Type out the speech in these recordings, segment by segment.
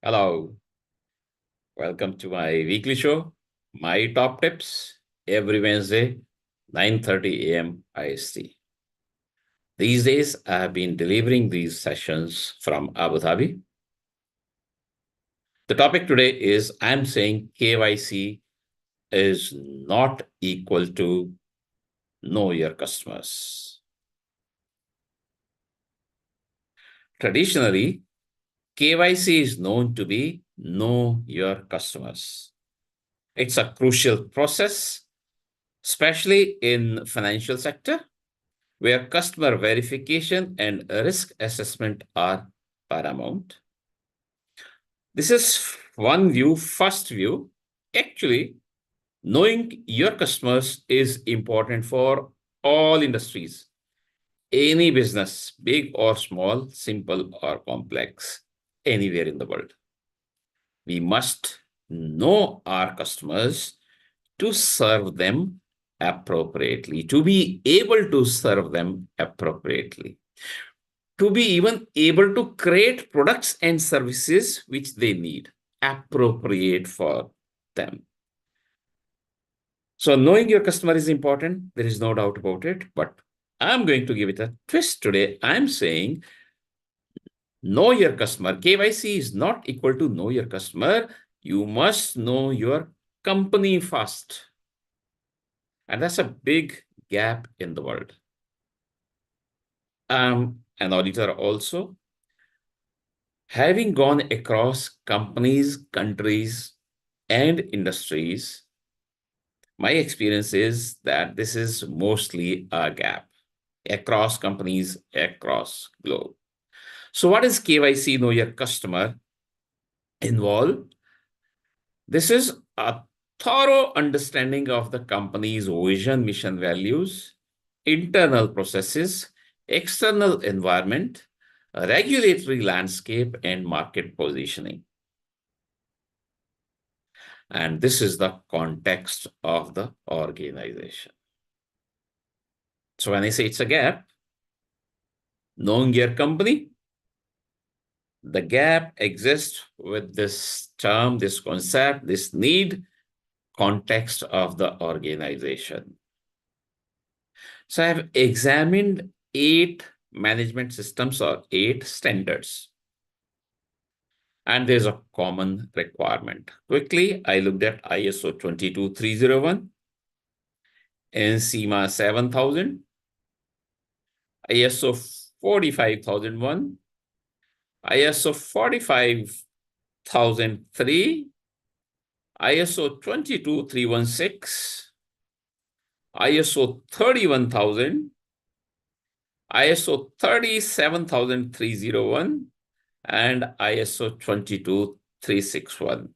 Hello, welcome to my weekly show, My Top Tips, every Wednesday, 9:30 a.m. IST. These days, I have been delivering these sessions from Abu Dhabi. The topic today is I'm saying KYC is not equal to know your customers. Traditionally, KYC is known to be know your customers. It's a crucial process, especially in financial sector, where customer verification and risk assessment are paramount. This is one view, first view. Actually, knowing your customers is important for all industries, any business, big or small, simple or complex, anywhere in the world. We must know our customers to serve them appropriately, to be able to serve them appropriately, to be even able to create products and services which they need, appropriate for them. So knowing your customer is important. There is no doubt about it, but I'm going to give it a twist today. I'm saying know your customer. KYC is not equal to know your customer. You must know your company first. And that's a big gap in the world. An auditor also. Having gone across companies, countries, and industries, my experience is that this is mostly a gap across companies, across globe. So what is KYC, know your customer, involve? This is a thorough understanding of the company's vision, mission, values, internal processes, external environment, regulatory landscape, and market positioning. And this is the context of the organization. So when I say it's a gap, knowing your company, the gap exists with this term, this concept, this need, context of the organization. So I have examined 8 management systems or 8 standards. And there's a common requirement. Quickly, I looked at ISO 22301, NCMA 7000, ISO 45001, ISO 45003, ISO 22316, ISO 31000, ISO 37301, and ISO 22361.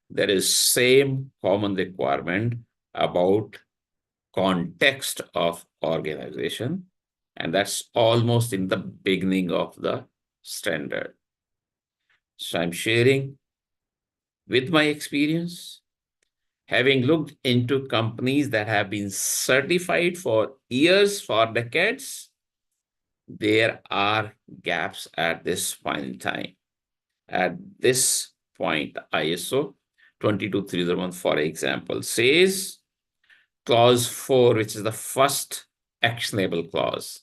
There is same common requirement about context of organization, and that's almost in the beginning of the standard. So I'm sharing with my experience, having looked into companies that have been certified for years, for decades, there are gaps at this point in time. At this point, ISO 22301, for example, says clause 4, which is the first actionable clause,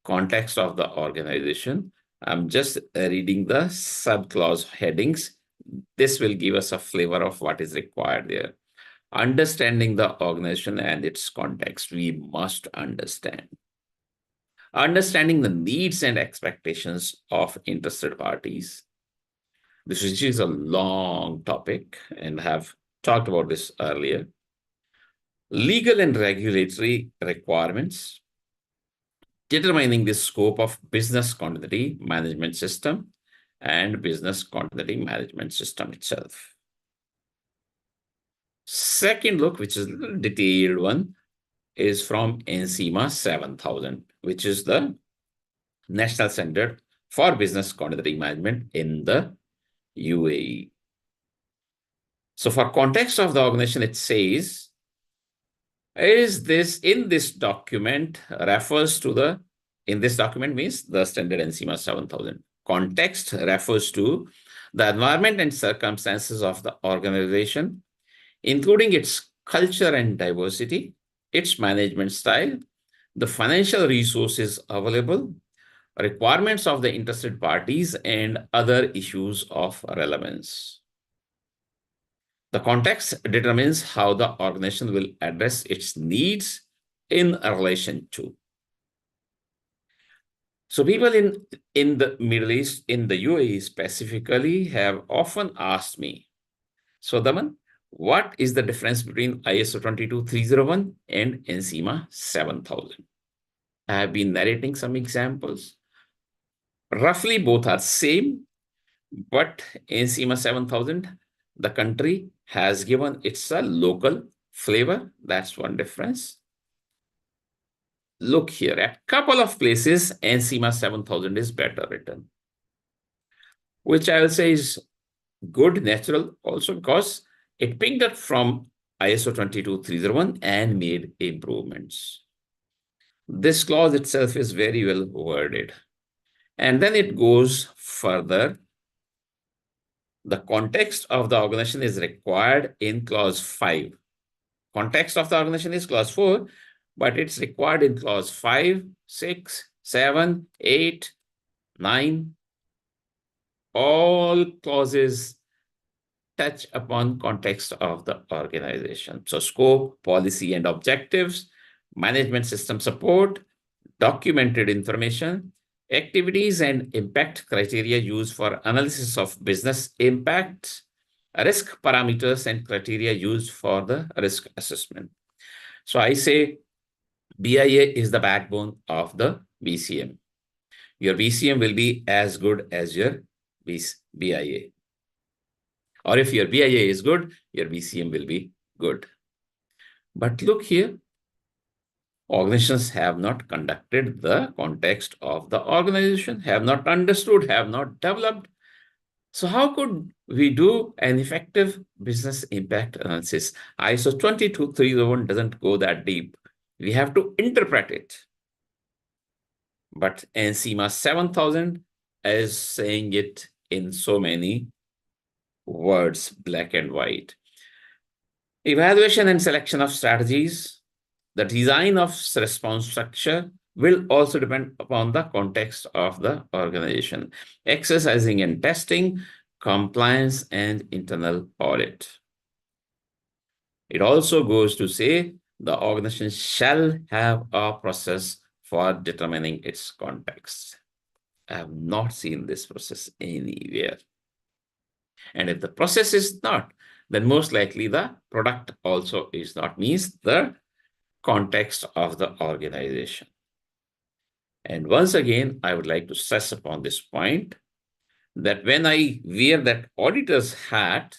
context of the organization. I'm just reading the subclause headings. This will give us a flavor of what is required there. Understanding the organization and its context, we must understand. Understanding the needs and expectations of interested parties. This is a long topic and have talked about this earlier. Legal and regulatory requirements. Determining the scope of business continuity management system and business continuity management system itself. Second look, which is a little detailed one, is from NCMA 7000, which is the national standard for business continuity management in the UAE. So for context of the organization, it says, is this in this document refers to the, in this document means the standard NCMA 7000. Context refers to The environment and circumstances of the organization, including its culture and diversity, its management style, the financial resources available, requirements of the interested parties, and other issues of relevance. The context determines how the organization will address its needs in relation to. So people in the Middle East, in the UAE specifically, have often asked me, so Daman, what is the difference between ISO 22301 and NCMA 7000? I have been narrating some examples. Roughly both are same, but NCMA 7000, the country has given its a local flavor. That's one difference. Look here, at couple of places, NCMA 7000 is better written, which I will say is good, natural also, because it picked up from ISO 22301 and made improvements. This clause itself is very well worded. And then it goes further. The context of the organization is required in clause 5. Context of the organization is clause 4, but it's required in clause 5, 6, 7, 8, 9. All clauses touch upon context of the organization. So scope, policy, and objectives, management system support, documented information, activities and impact criteria used for analysis of business impact, risk parameters and criteria used for the risk assessment. So I say BIA is the backbone of the BCM. Your BCM will be as good as your BIA. Or if your BIA is good, your BCM will be good. But look here, organizations have not conducted the context of the organization, have not understood, have not developed. So how could we do an effective business impact analysis? ISO 22301 doesn't go that deep. We have to interpret it. But NCMA 7000 is saying it in so many words, black and white. Evaluation and selection of strategies, the design of response structure will also depend upon the context of the organization. Exercising and testing, compliance, and internal audit. It also goes to say the organization shall have a process for determining its context. I have not seen this process anywhere. And if the process is not, then most likely the product also is not, means the context of the organization. And once again, I would like to stress upon this point that when I wear that auditor's hat,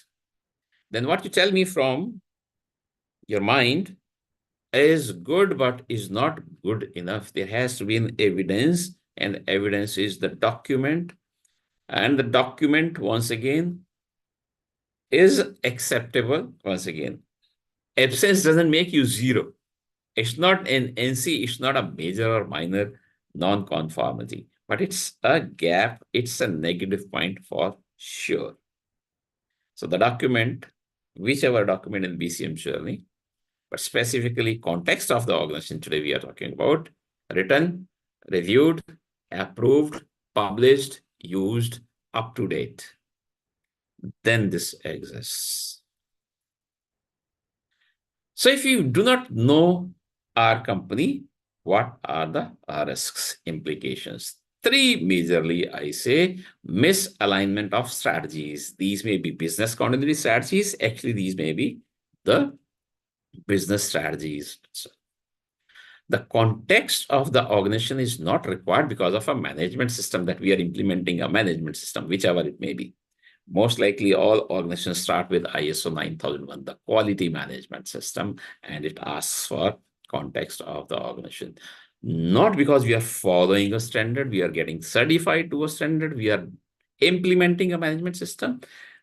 then what you tell me from your mind is good, but is not good enough. There has to be an evidence, and evidence is the document. And the document, once again, is acceptable. Once again, absence doesn't make you zero. It's not an NC, it's not a major or minor non-conformity, but it's a gap, it's a negative point for sure. So the document, whichever document in BCM journey, but specifically context of the organization today we are talking about, written, reviewed, approved, published, used, up to date, then this exists. So if you do not know our company, what are the risks, implications? Three majorly, I say, misalignment of strategies. These may be business continuity strategies. Actually, these may be the business strategies. The context of the organization is not required because of a management system that we are implementing, a management system, whichever it may be. Most likely all organizations start with ISO 9001, the quality management system, and it asks for context of the organization. Not because we are following a standard, we are getting certified to a standard, we are implementing a management system.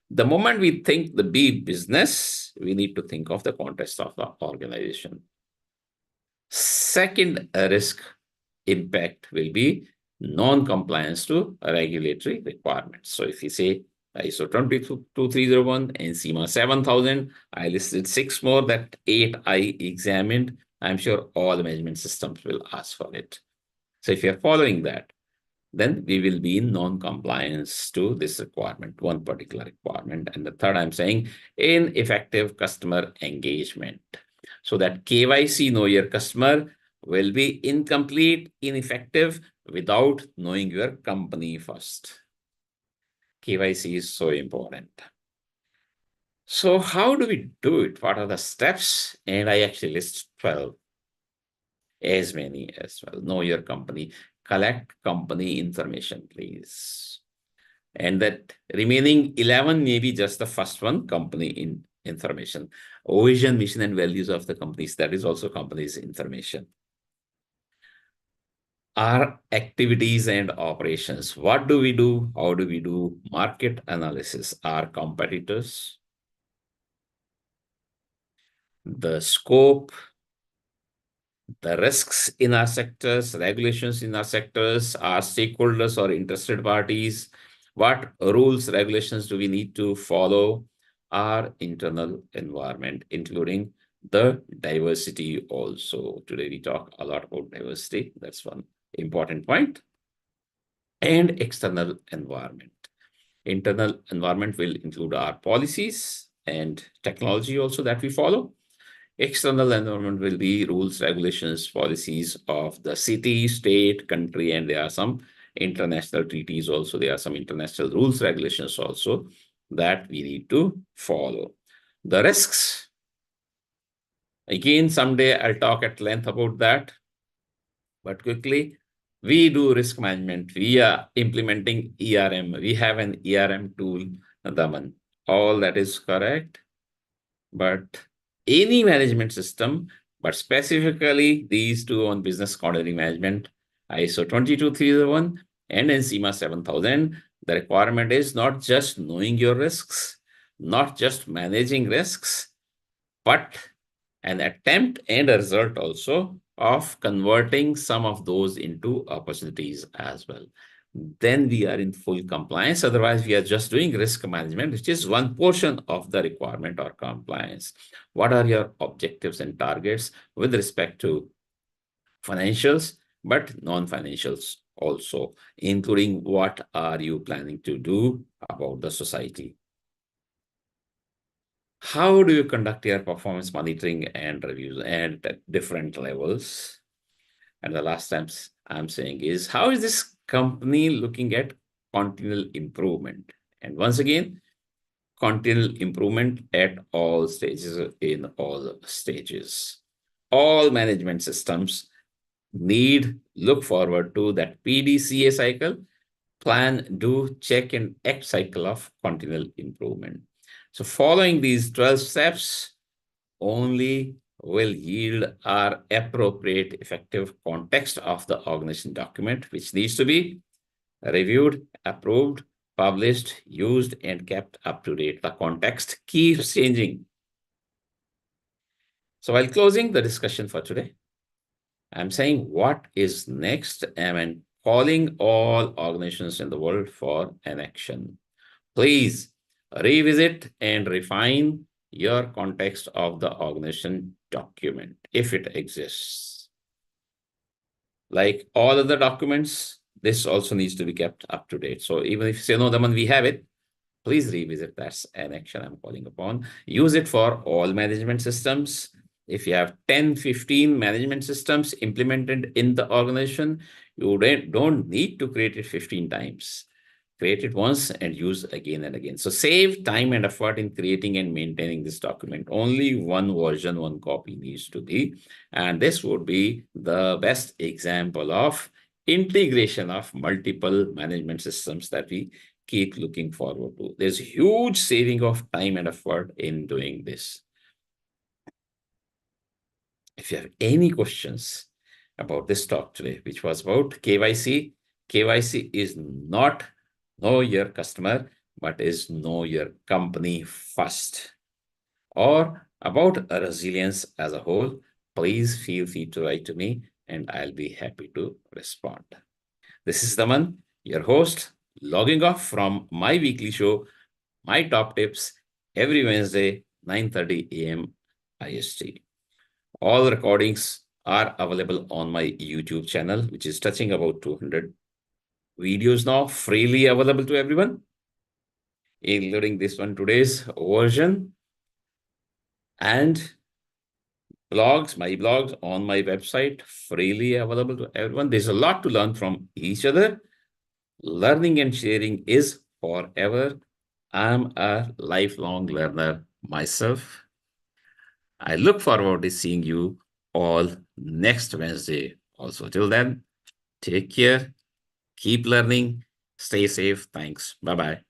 The moment we think the B business, we need to think of the context of the organization. Second risk impact will be non-compliance to regulatory requirements. So if you say ISO 22301 and SEMA 7000. I listed 6 more, that 8 I examined. I'm sure all management systems will ask for it. So if you're following that, then we will be in non-compliance to this requirement, one particular requirement. And the third, I'm saying ineffective customer engagement. So that KYC, know your customer, will be incomplete, ineffective without knowing your company first. KYC is so important. So how do we do it? What are the steps? And I actually list 12, as many as well. Know your company. Collect company information, please. And that remaining 11 may be just the first one, company information. Vision, mission, and values of the companies, that is also company's information. Our activities and operations. What do we do? How do we do? Market analysis. Our competitors, the scope, the risks in our sectors, regulations in our sectors, our stakeholders or interested parties, what rules, regulations do we need to follow, our internal environment, including the diversity also. Today we talk a lot about diversity. That's one important point. And external environment. Internal environment will include our policies and technology also that we follow. External environment will be rules, regulations, policies of the city, state, country, and there are some international treaties also. There are some international rules, regulations also that we need to follow. The risks. Again, someday I'll talk at length about that. But quickly, we do risk management. We are implementing ERM. We have an ERM tool, Daman. All that is correct. But any management system, but specifically these two on business continuity management, ISO 22301 and SEMA 7000, the requirement is not just knowing your risks, not just managing risks, but an attempt and a result also of converting some of those into opportunities as well. Then we are in full compliance. Otherwise, we are just doing risk management, which is one portion of the requirement or compliance. What are your objectives and targets with respect to financials, but non-financials also, including what are you planning to do about the society? How do you conduct your performance monitoring and reviews at different levels? And the last time I'm saying is, how is this company looking at continual improvement? And once again, continual improvement at all stages, in all stages. All management systems look forward to that PDCA cycle, plan, do, check, and act cycle of continual improvement. So following these 12 steps only will yield our appropriate effective context of the organization document, which needs to be reviewed, approved, published, used, and kept up to date. The context keeps changing. So while closing the discussion for today, I'm saying what is next, and I'm calling all organizations in the world for an action. Please revisit and refine your context of the organization document, if it exists. Like all other documents, this also needs to be kept up to date. So even if you say, no, Daman, we have it, please revisit. That's an action I'm calling upon. Use it for all management systems. If you have 10, 15 management systems implemented in the organization, you don't need to create it 15 times. Create it once and use again and again. So save time and effort in creating and maintaining this document. Only one version, one copy needs to be. And this would be the best example of integration of multiple management systems that we keep looking forward to. There's huge saving of time and effort in doing this. If you have any questions about this talk today, which was about KYC, KYC is not know your customer, but is know your company first. Or about resilience as a whole, please feel free to write to me and I'll be happy to respond. This is Daman, your host, logging off from my weekly show, my top tips every Wednesday, 9:30 a.m. IST. All recordings are available on my YouTube channel, which is touching about 200 videos now, freely available to everyone, including this one, today's version, and my blogs on my website, freely available to everyone. There's a lot to learn from each other. Learning and sharing is forever. I'm a lifelong learner myself. I look forward to seeing you all next Wednesday. Also, till then, take care, keep learning, stay safe. Thanks. Bye bye.